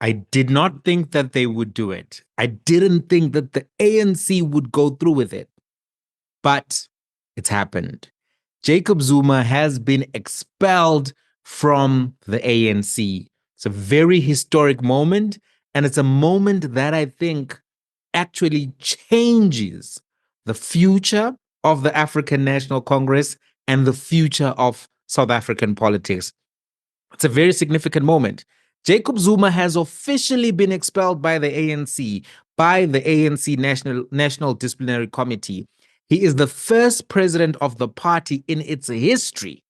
I did not think that they would do it. I didn't think that the ANC would go through with it, but it's happened. Jacob Zuma has been expelled from the ANC. It's a very historic moment, and it's a moment that I think actually changes the future of the African National Congress and the future of South African politics. It's a very significant moment. Jacob Zuma has officially been expelled by the ANC, by the ANC National Disciplinary Committee. He is the first president of the party in its history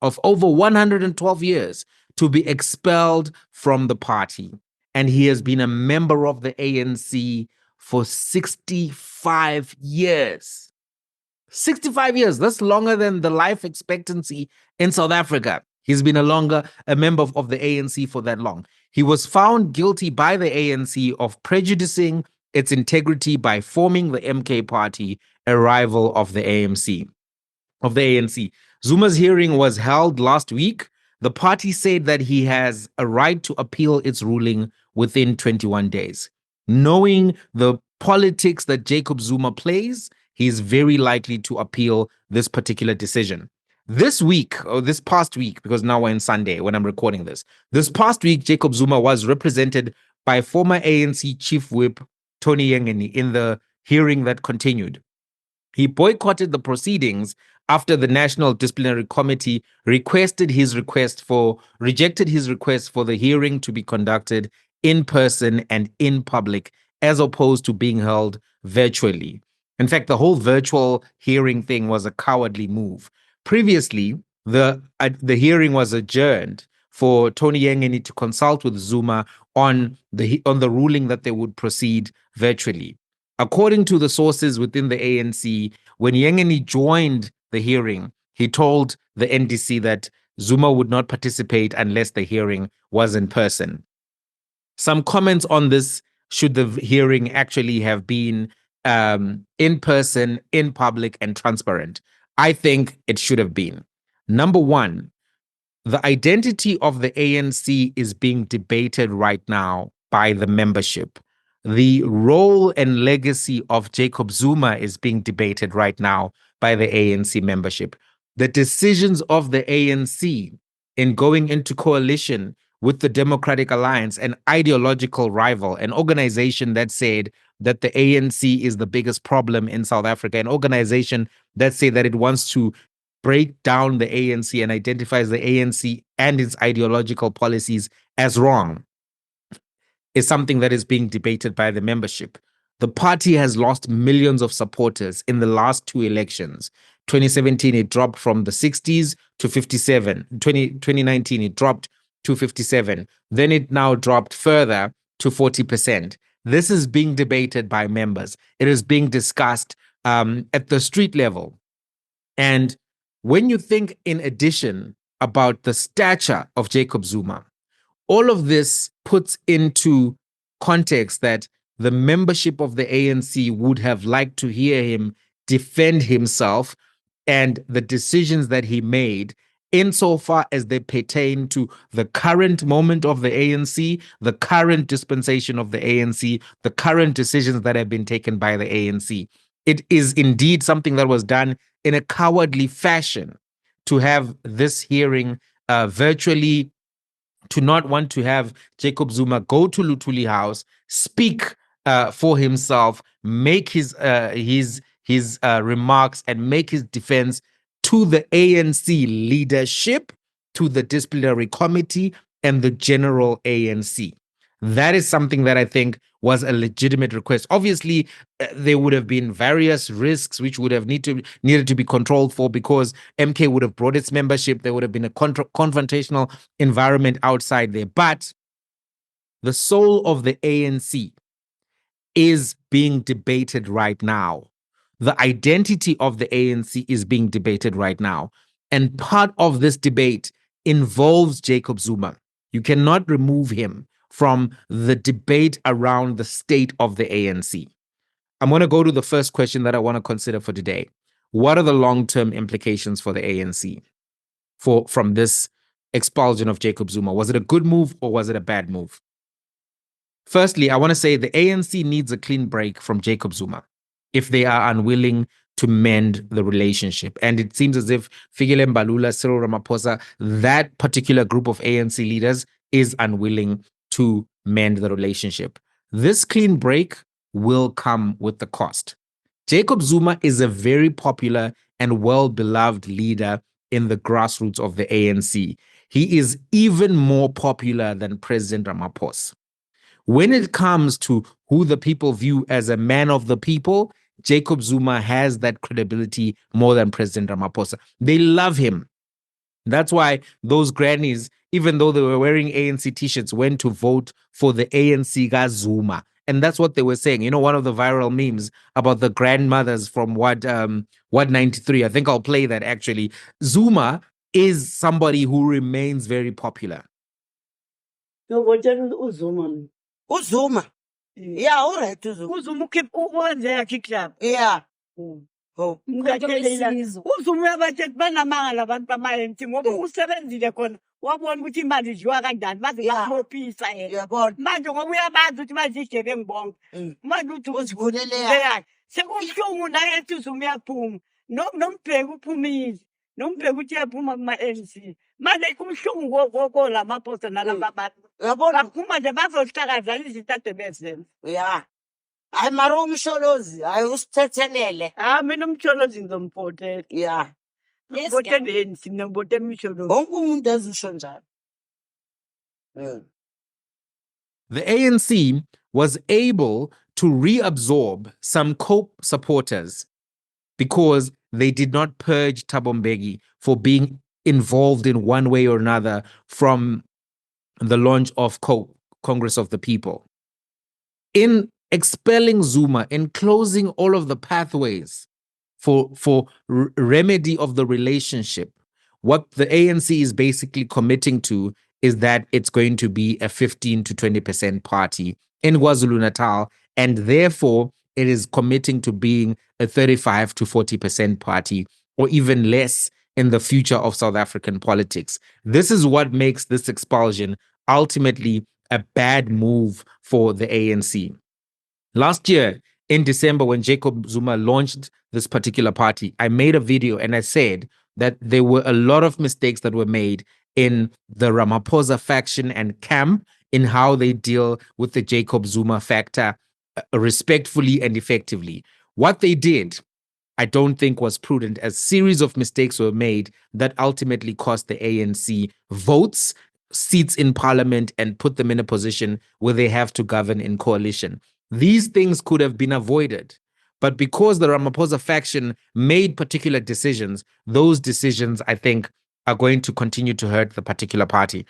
of over 112 years to be expelled from the party. And he has been a member of the ANC for 65 years. 65 years. That's longer than the life expectancy in South Africa. He's been a member of the ANC for that long. He was found guilty by the ANC of prejudicing its integrity by forming the MK party, a rival of the ANC. Zuma's hearing was held last week. The party said that he has a right to appeal its ruling within 21 days. Knowing the politics that Jacob Zuma plays, he is very likely to appeal this particular decision. This week, or this past week, because now we're in Sunday when I'm recording this past week, Jacob Zuma was represented by former ANC Chief Whip Tony Yengeni in the hearing that continued. He boycotted the proceedings after the National Disciplinary Committee rejected his request for the hearing to be conducted in person and in public, as opposed to being held virtually. In fact, the whole virtual hearing thing was a cowardly move. Previously, the hearing was adjourned for Tony Yengeni to consult with Zuma on the ruling that they would proceed virtually. According to the sources within the ANC, when Yengeni joined the hearing, he told the NDC that Zuma would not participate unless the hearing was in person. Some comments on this: should the hearing actually have been in person, in public, and transparent? I think it should have been. Number one, the identity of the ANC is being debated right now by the membership. The role and legacy of Jacob Zuma is being debated right now by the ANC membership. The decisions of the ANC in going into coalition with the Democratic Alliance, an ideological rival, an organization that said that the ANC is the biggest problem in South Africa, an organization that said that it wants to break down the ANC and identifies the ANC and its ideological policies as wrong, is something that is being debated by the membership. The party has lost millions of supporters in the last two elections. 2017, it dropped from the 60s to 57. 2019, it dropped to 57. Then it now dropped further to 40%. This is being debated by members. It is being discussed at the street level. And when you think, in addition, about the stature of Jacob Zuma, all of this puts into context that the membership of the ANC would have liked to hear him defend himself and the decisions that he made insofar as they pertain to the current moment of the ANC, the current dispensation of the ANC, the current decisions that have been taken by the ANC. It is indeed something that was done in a cowardly fashion to have this hearing virtually, to not want to have Jacob Zuma go to Lutuli House, speak for himself, make his remarks and make his defense to the ANC leadership, to the disciplinary committee, and the general ANC. That is something that I think was a legitimate request. Obviously, there would have been various risks which would have needed to be controlled for, because MK would have brought its membership. There would have been a confrontational environment outside there. But the soul of the ANC is being debated right now. The identity of the ANC is being debated right now. And part of this debate involves Jacob Zuma. You cannot remove him from the debate around the state of the ANC. I'm going to go to the first question that I want to consider for today. What are the long-term implications for the ANC from this expulsion of Jacob Zuma? Was it a good move or was it a bad move? Firstly, I want to say the ANC needs a clean break from Jacob Zuma if they are unwilling to mend the relationship. And it seems as if Fikile Mbalula, Cyril Ramaphosa, that particular group of ANC leaders is unwilling to mend the relationship. This clean break will come with the cost. Jacob Zuma is a very popular and well-beloved leader in the grassroots of the ANC. He is even more popular than President Ramaphosa. When it comes to who the people view as a man of the people, Jacob Zuma has that credibility more than President Ramaphosa. They love him. That's why those grannies, even though they were wearing ANC t-shirts, went to vote for the ANC guy Zuma. And that's what they were saying. You know, one of the viral memes about the grandmothers from what 93. I think I'll play that actually. Zuma is somebody who remains very popular. Uzuma. Uzuma. Yeah, all right. Uzuma keep there, kick club. Yeah. Oh, uzuma bathi banamanga labantu bama-ANC ngoba usebenzile khona wabona ukuthi imali idliwa kanjani baze baphophisa yena yabona manje ngoba uyabazi ukuthi bazigebengu bonke manje uthi uzivulele sekubuhlungu naye ethi uzuma uyaphuma nombheki uphumile nombheki uthi uyaphuma kuma-ANC manje kubuhlungu kolamaphosa nalaba bantu yabona baphuma nje bazohlakazana izinto ade bezenza ya hayi mara umsholozi hayi usithethelele mina umsholozi ngizompotela ya ngibotele ngibotela umsholozi wonke umuntu azisho njalo. The ANC was able to reabsorb some COPE supporters because they did not purge Thabo Mbeki for being involved in one way or another from the launch of COPE, Congress of the People. In expelling Zuma, in closing all of the pathways for remedy of the relationship, what the ANC is basically committing to is that it's going to be a 15 to 20% party in KwaZulu-Natal, and therefore it is committing to being a 35 to 40% party, or even less in the future of South African politics. This is what makes this expulsion ultimately a bad move for the ANC. Last year, in December, when Jacob Zuma launched this particular party, I made a video and I said that there were a lot of mistakes that were made in the Ramaphosa faction and camp in how they deal with the Jacob Zuma factor respectfully and effectively. What they did, I don't think was prudent. A series of mistakes were made that ultimately cost the ANC votes, seats in parliament, and put them in a position where they have to govern in coalition. These things could have been avoided. But because the Ramaphosa faction made particular decisions, those decisions, I think, are going to continue to hurt the particular party.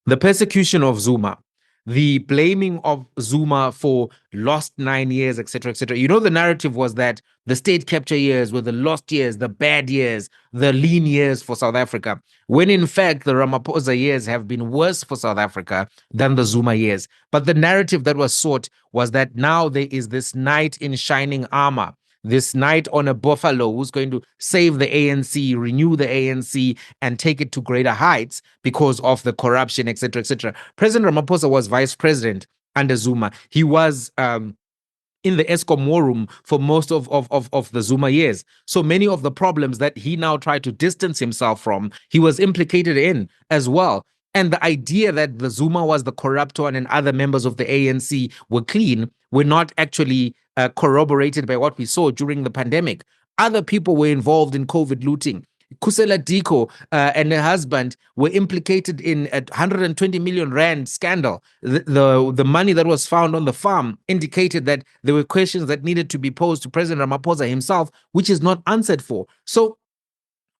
The persecution of Zuma, the blaming of Zuma for lost 9 years, etc., etc. You know, the narrative was that the state capture years were the lost years, the bad years, the lean years for South Africa, when in fact the Ramaphosa years have been worse for South Africa than the Zuma years. But the narrative that was sought was that now there is this knight in shining armor, this knight on a buffalo who's going to save the ANC, renew the ANC, and take it to greater heights because of the corruption, etc., etc. President Ramaphosa was vice president under Zuma. He was in the ESCOM war room for most of the Zuma years. So many of the problems that he now tried to distance himself from, he was implicated in as well. And the idea that the Zuma was the corruptor and other members of the ANC were clean were not actually corroborated by what we saw during the pandemic. Other people were involved in COVID looting. Kusela Diko and her husband were implicated in a 120 million rand scandal. The money that was found on the farm indicated that there were questions that needed to be posed to President Ramaphosa himself, which is not answered for. So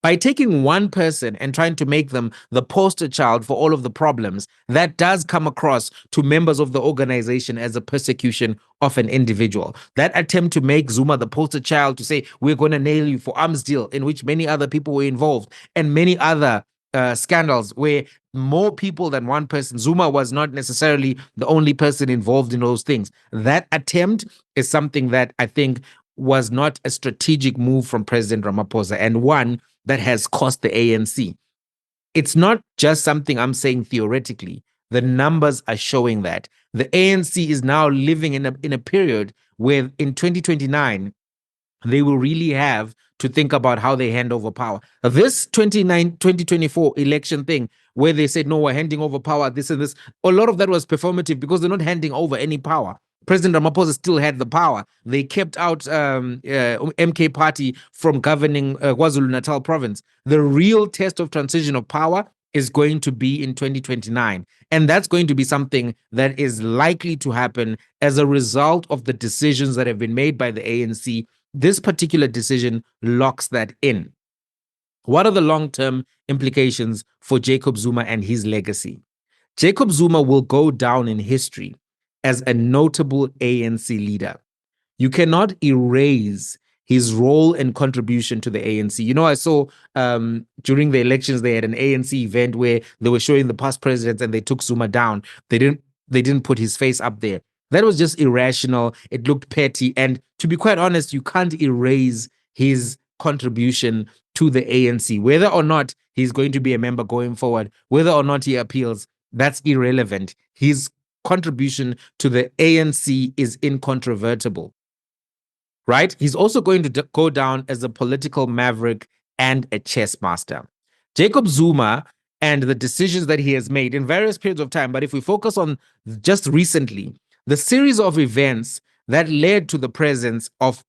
by taking one person and trying to make them the poster child for all of the problems, that does come across to members of the organization as a persecution of an individual. That attempt to make Zuma the poster child to say, we're going to nail you for arms deal, in which many other people were involved, and many other scandals where more people than one person. Zuma was not necessarily the only person involved in those things. That attempt is something that I think was not a strategic move from President Ramaphosa, and one that has cost the ANC. It's not just something I'm saying theoretically. The numbers are showing that. The ANC is now living in a period where in 2029, they will really have to think about how they hand over power. This 2024 election thing, where they said, no, we're handing over power, this and this, a lot of that was performative because they're not handing over any power. President Ramaphosa still had the power. They kept out MK Party from governing KwaZulu-Natal province. The real test of transition of power is going to be in 2029. And that's going to be something that is likely to happen as a result of the decisions that have been made by the ANC. This particular decision locks that in. What are the long-term implications for Jacob Zuma and his legacy? Jacob Zuma will go down in history as a notable ANC leader. You cannot erase his role and contribution to the ANC. You know, I saw during the elections, they had an ANC event where they were showing the past presidents and they took Zuma down. They didn't put his face up there. That was just irrational. It looked petty. And to be quite honest, you can't erase his contribution to the ANC. Whether or not he's going to be a member going forward, whether or not he appeals, that's irrelevant. His contribution to the ANC is incontrovertible. Right? He's also going to go down as a political maverick and a chess master. Jacob Zuma and the decisions that he has made in various periods of time, but if we focus on just recently, the series of events that led to the presence of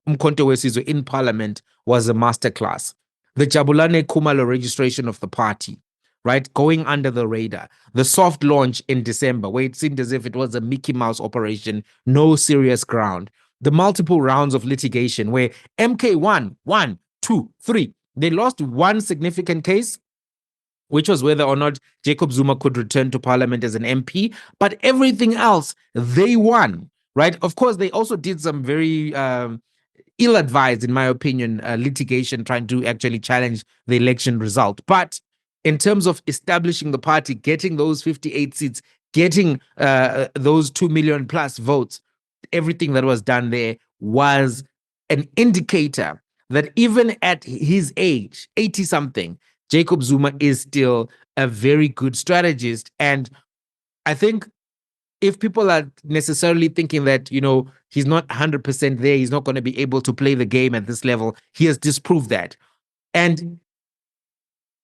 Mkhonto weSizwe in parliament was a masterclass. The Jabulani Khumalo registration of the party, right, going under the radar. The soft launch in December, where it seemed as if it was a Mickey Mouse operation, no serious ground. The multiple rounds of litigation where MK won 1, 2, 3. They lost one significant case, which was whether or not Jacob Zuma could return to parliament as an MP, but everything else, they won, right? Of course, they also did some very ill-advised, in my opinion, litigation trying to actually challenge the election result. But in terms of establishing the party, getting those 58 seats, getting those 2 million plus votes, everything that was done there was an indicator that even at his age, 80-something, Jacob Zuma is still a very good strategist. And I think if people are necessarily thinking that, you know, he's not 100% there, he's not going to be able to play the game at this level, he has disproved that. And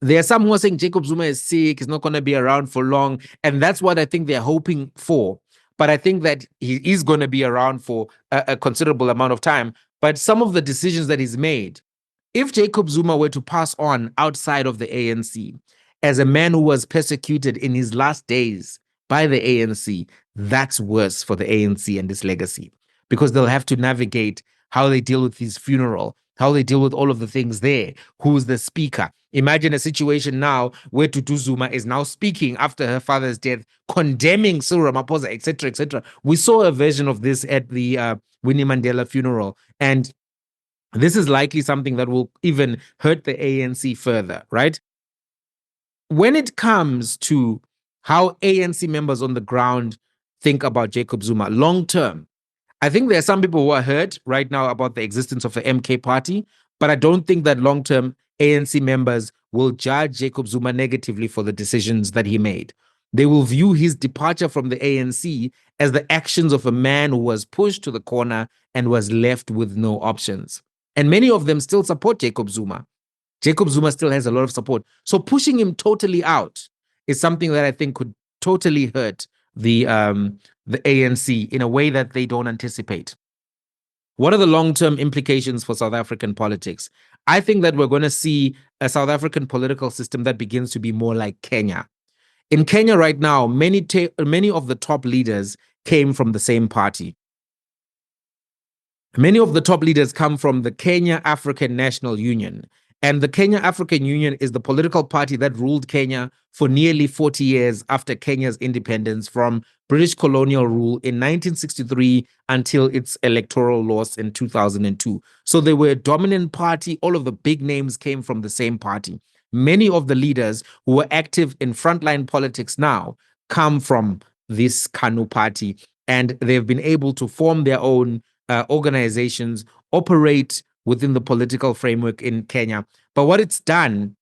there are some who are saying Jacob Zuma is sick, he's not going to be around for long. And that's what I think they're hoping for. But I think that he is going to be around for a considerable amount of time. But some of the decisions that he's made, if Jacob Zuma were to pass on outside of the ANC as a man who was persecuted in his last days by the ANC, that's worse for the ANC and its legacy, because they'll have to navigate how they deal with his funeral, how they deal with all of the things there. Who's the speaker? Imagine a situation now where Tutu Zuma is now speaking after her father's death, condemning Cyril Ramaphosa, etc., etc. We saw a version of this at the Winnie Mandela funeral, and this is likely something that will even hurt the ANC further, right? When it comes to how ANC members on the ground think about Jacob Zuma long term, I think there are some people who are hurt right now about the existence of the MK party, but I don't think that long term ANC members will judge Jacob Zuma negatively for the decisions that he made. They will view his departure from the ANC as the actions of a man who was pushed to the corner and was left with no options. And many of them still support Jacob Zuma. Jacob Zuma still has a lot of support. So pushing him totally out is something that I think could totally hurt the ANC in a way that they don't anticipate. What are the long-term implications for South African politics? I think that we're going to see a South African political system that begins to be more like Kenya. In Kenya right now, many of the top leaders came from the same party. Many of the top leaders come from the Kenya African National Union. And the Kenya African Union is the political party that ruled Kenya for nearly 40 years after Kenya's independence from British colonial rule in 1963 until its electoral loss in 2002. So they were a dominant party. All of the big names came from the same party. Many of the leaders who are active in frontline politics now come from this KANU party, and they've been able to form their own organizations, operate within the political framework in Kenya. But what it's done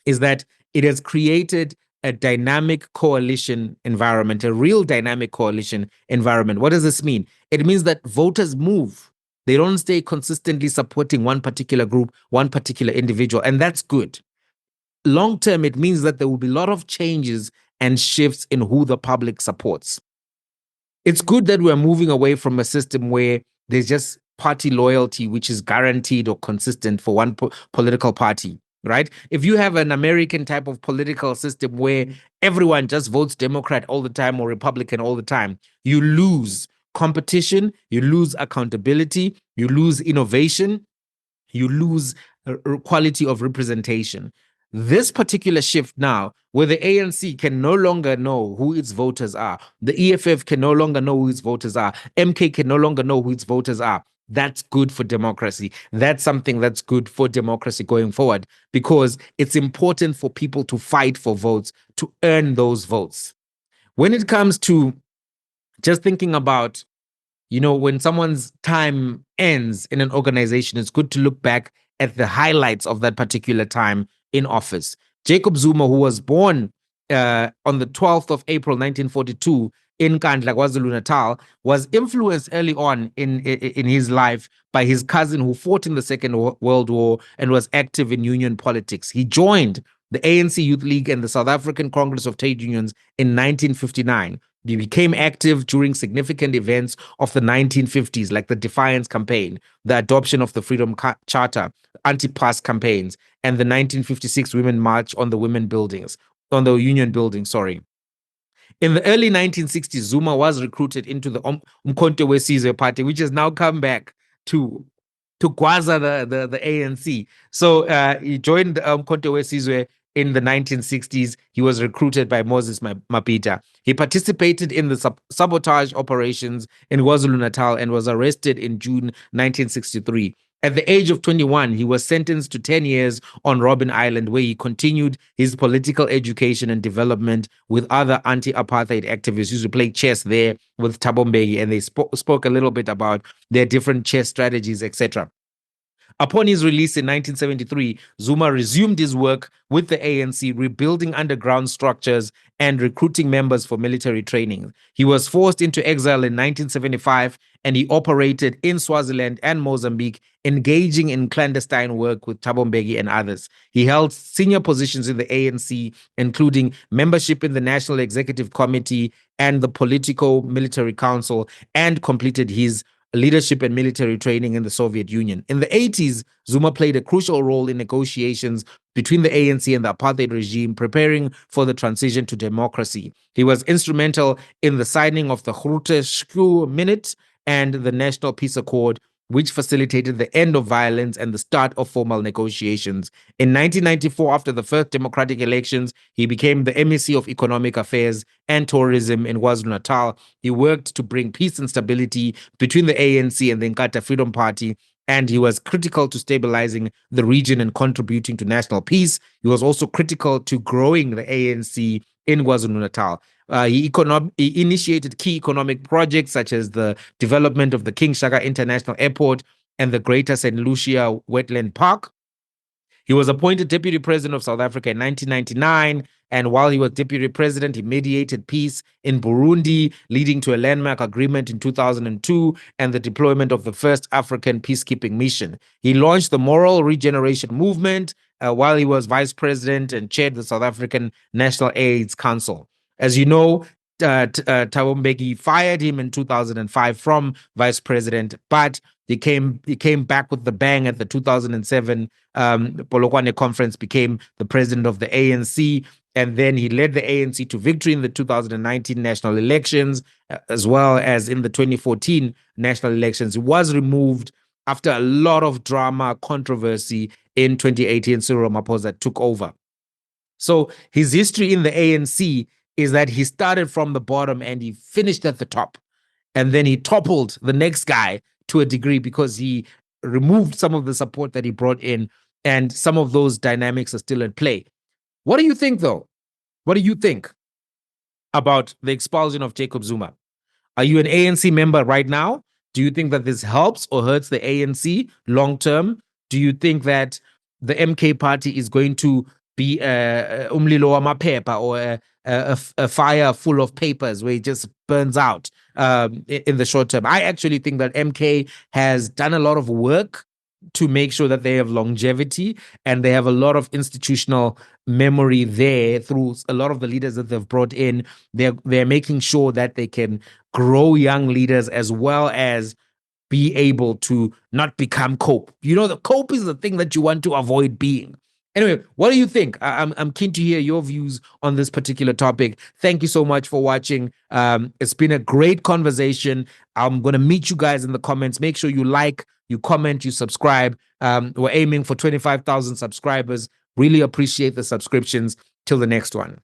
is that it has created a dynamic coalition environment, a real dynamic coalition environment. What does this mean? It means that voters move. They don't stay consistently supporting one particular group, one particular individual, and that's good. Long term, it means that there will be a lot of changes and shifts in who the public supports. It's good that we're moving away from a system where there's just party loyalty, which is guaranteed or consistent for one political party, right? If you have an American type of political system where everyone just votes Democrat all the time or Republican all the time, you lose competition, you lose accountability, you lose innovation, you lose quality of representation. This particular shift now, where the ANC can no longer know who its voters are, the EFF can no longer know who its voters are, MK can no longer know who its voters are, that's good for democracy. That's something that's good for democracy going forward, because it's important for people to fight for votes, to earn those votes. When it comes to just thinking about, when someone's time ends in an organization, it's good to look back at the highlights of that particular time in office. Jacob Zuma, who was born on the 12th of April, 1942, in Nkandla, KwaZulu-Natal, was influenced early on in his life by his cousin who fought in the Second World War and was active in union politics. He joined the ANC Youth League and the South African Congress of Trade Unions in 1959. He became active during significant events of the 1950s, like the Defiance Campaign, the adoption of the Freedom Charter, anti-pass campaigns, and the 1956 Women March on the Union Building, sorry. In the early 1960s, Zuma was recruited into the Umkhonto weSizwe party, which has now come back to Gwaza, the ANC. So he joined Umkhonto weSizwe in the 1960s. He was recruited by Moses Mabhida. He participated in the sabotage operations in KwaZulu-Natal and was arrested in June 1963. At the age of 21, he was sentenced to 10 years on Robben Island, where he continued his political education and development with other anti-apartheid activists. He used to play chess there with Thabo Mbeki, and they spoke a little bit about their different chess strategies, etc. Upon his release in 1973, Zuma resumed his work with the ANC, rebuilding underground structures and recruiting members for military training. He was forced into exile in 1975, and he operated in Swaziland and Mozambique, engaging in clandestine work with Thabo Mbeki and others. He held senior positions in the ANC, including membership in the National Executive Committee and the Political Military Council, and completed his leadership and military training in the Soviet Union. In the 80s, Zuma played a crucial role in negotiations between the ANC and the apartheid regime, preparing for the transition to democracy. He was instrumental in the signing of the Groote Minute and the National Peace Accord, which facilitated the end of violence and the start of formal negotiations. In 1994, after the first democratic elections, he became the MEC of Economic Affairs and Tourism in KwaZulu-Natal. He worked to bring peace and stability between the ANC and the Inkatha Freedom Party, and he was critical to stabilizing the region and contributing to national peace. He was also critical to growing the ANC in KwaZulu-Natal. He initiated key economic projects such as the development of the King Shaka International Airport and the Greater St. Lucia Wetland Park. He was appointed Deputy President of South Africa in 1999, and while he was Deputy President, he mediated peace in Burundi, leading to a landmark agreement in 2002 and the deployment of the first African peacekeeping mission. He launched the Moral Regeneration Movement while he was Vice President and chaired the South African National AIDS Council. As you know, Thabo Mbeki fired him in 2005 from vice president, but he came back with the bang at the 2007 Polokwane conference, became the president of the ANC, and then he led the ANC to victory in the 2019 national elections, as well as in the 2014 national elections. He was removed after a lot of drama, controversy in 2018. Cyril Ramaphosa took over. So his history in the ANC is that he started from the bottom and he finished at the top. And then he toppled the next guy to a degree because he removed some of the support that he brought in, and some of those dynamics are still at play. What do you think, though? What do you think about the expulsion of Jacob Zuma? Are you an ANC member right now? Do you think that this helps or hurts the ANC long term? Do you think that the MK party is going to be umlilo wamaphepha or a fire full of papers where it just burns out in the short term. I actually think that MK has done a lot of work to make sure that they have longevity and they have a lot of institutional memory there through a lot of the leaders that they've brought in. They're making sure that they can grow young leaders as well as be able to not become cope. You know, the cope is the thing that you want to avoid being. Anyway, what do you think? I'm keen to hear your views on this particular topic. Thank you so much for watching. It's been a great conversation. I'm going to meet you guys in the comments. Make sure you like, you comment, you subscribe. We're aiming for 25,000 subscribers. Really appreciate the subscriptions. Till the next one.